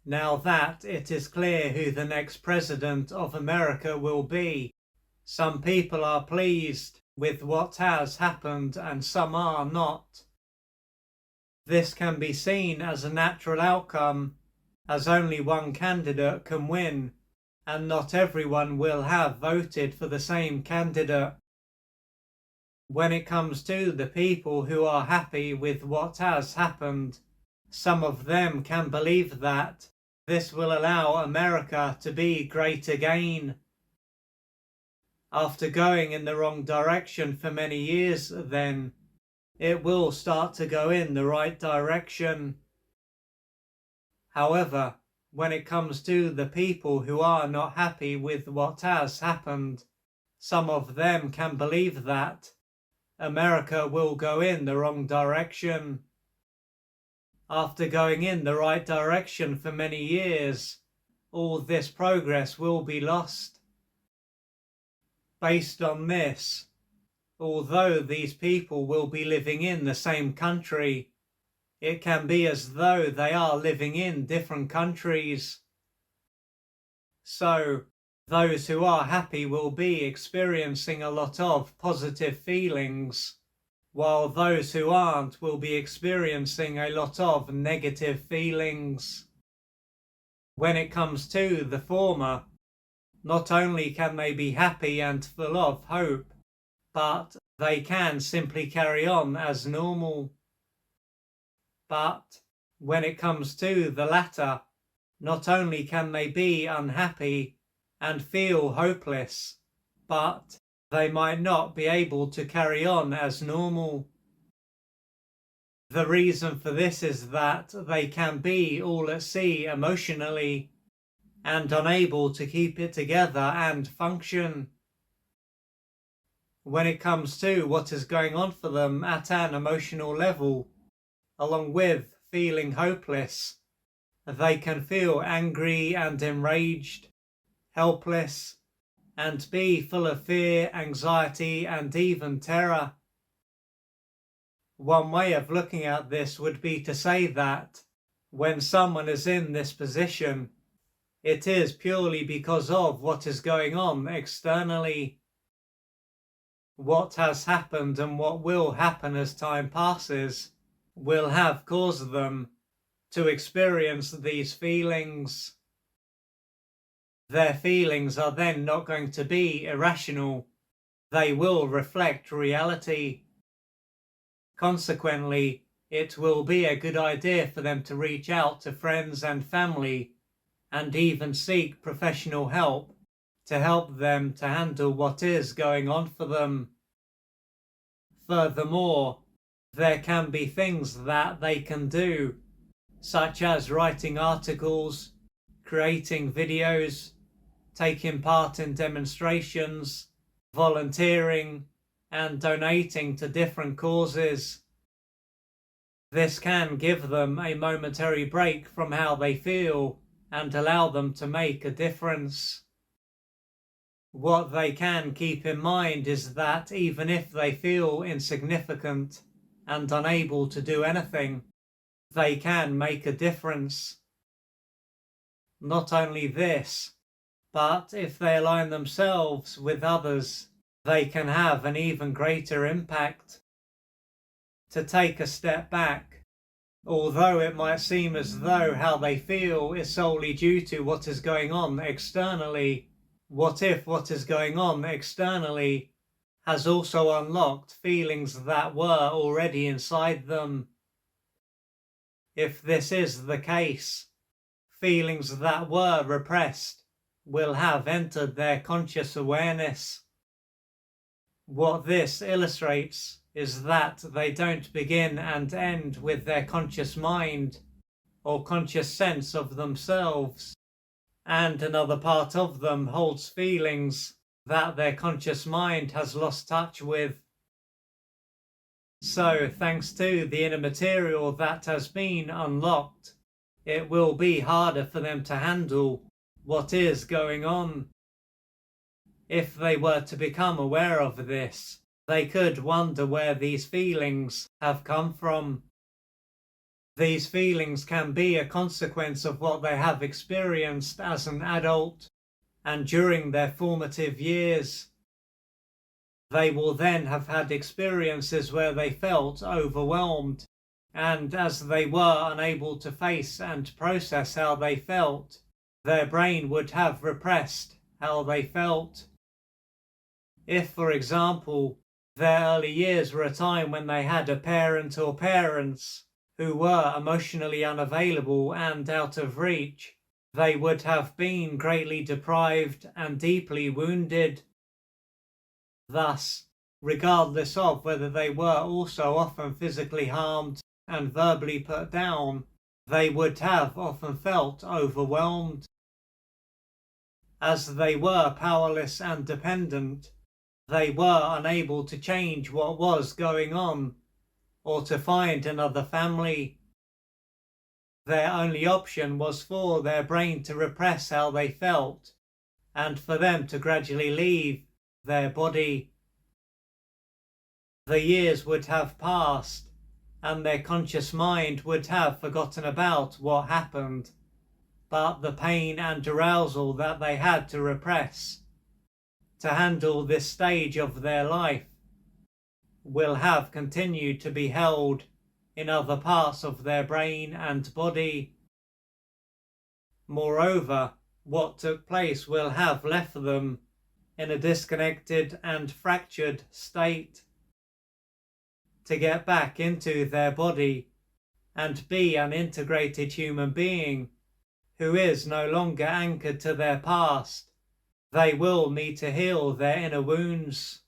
Now that it is clear who the next president of America will be, some people are pleased with what has happened and some are not. This can be seen as a natural outcome, as only one candidate can win, and not everyone will have voted for the same candidate. When it comes to the people who are happy with what has happened, some of them can believe that this will allow America to be great again. After going in the wrong direction for many years, then it will start to go in the right direction. However, when it comes to the people who are not happy with what has happened, some of them can believe that America will go in the wrong direction. After going in the right direction for many years, all this progress will be lost. Based on this, although these people will be living in the same country, it can be as though they are living in different countries. So, those who are happy will be experiencing a lot of positive feelings, while those who aren't will be experiencing a lot of negative feelings. When it comes to the former, not only can they be happy and full of hope, but they can simply carry on as normal. But when it comes to the latter, not only can they be unhappy and feel hopeless, but they might not be able to carry on as normal. The reason for this is that they can be all at sea emotionally and unable to keep it together and function. When it comes to what is going on for them at an emotional level, along with feeling hopeless, they can feel angry and enraged, helpless, and be full of fear, anxiety, and even terror. One way of looking at this would be to say that when someone is in this position, it is purely because of what is going on externally. What has happened and what will happen as time passes will have caused them to experience these feelings. Their feelings are then not going to be irrational. They will reflect reality. Consequently, it will be a good idea for them to reach out to friends and family and even seek professional help to help them to handle what is going on for them. Furthermore, there can be things that they can do, such as writing articles, creating videos, taking part in demonstrations, volunteering, and donating to different causes. This can give them a momentary break from how they feel and allow them to make a difference. What they can keep in mind is that even if they feel insignificant and unable to do anything, they can make a difference. Not only this, but if they align themselves with others, they can have an even greater impact. To take a step back, although it might seem as though how they feel is solely due to what is going on externally, what if what is going on externally has also unlocked feelings that were already inside them? If this is the case, feelings that were repressed will have entered their conscious awareness. What this illustrates is that they don't begin and end with their conscious mind or conscious sense of themselves, and another part of them holds feelings that their conscious mind has lost touch with. So, thanks to the inner material that has been unlocked, it will be harder for them to handle what is going on. If they were to become aware of this, they could wonder where these feelings have come from. These feelings can be a consequence of what they have experienced as an adult and during their formative years. They will then have had experiences where they felt overwhelmed, and as they were unable to face and process how they felt, their brain would have repressed how they felt. If, for example, their early years were a time when they had a parent or parents who were emotionally unavailable and out of reach, they would have been greatly deprived and deeply wounded. Thus, regardless of whether they were also often physically harmed and verbally put down, they would have often felt overwhelmed. As they were powerless and dependent, they were unable to change what was going on or to find another family. Their only option was for their brain to repress how they felt and for them to gradually leave their body. The years would have passed and their conscious mind would have forgotten about what happened, but the pain and arousal that they had to repress to handle this stage of their life will have continued to be held in other parts of their brain and body. Moreover, what took place will have left them in a disconnected and fractured state. To get back into their body and be an integrated human being who is no longer anchored to their past, they will need to heal their inner wounds.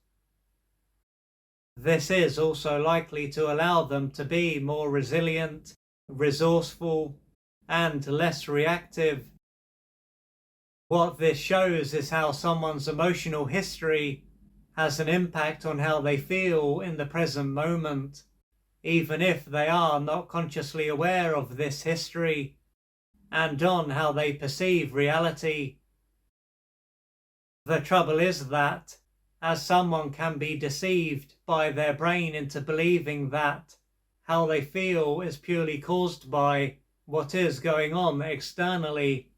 This is also likely to allow them to be more resilient, resourceful, and less reactive. What this shows is how someone's emotional history has an impact on how they feel in the present moment, even if they are not consciously aware of this history, and on how they perceive reality. The trouble is that, as someone can be deceived by their brain into believing that how they feel is purely caused by what is going on externally,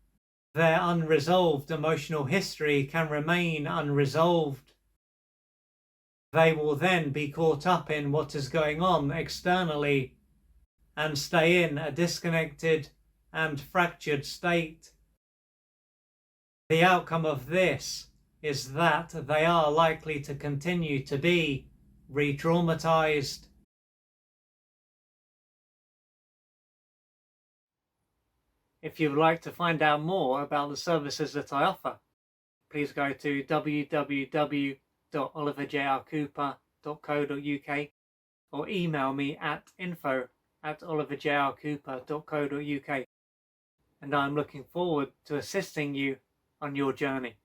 their unresolved emotional history can remain unresolved. They will then be caught up in what is going on externally and stay in a disconnected and fractured state. The outcome of this is that they are likely to continue to be re-traumatized. If you'd like to find out more about the services that I offer, please go to www.oliverjrcooper.co.uk or email me at info@oliverjrcooper.co.uk, and I'm looking forward to assisting you on your journey.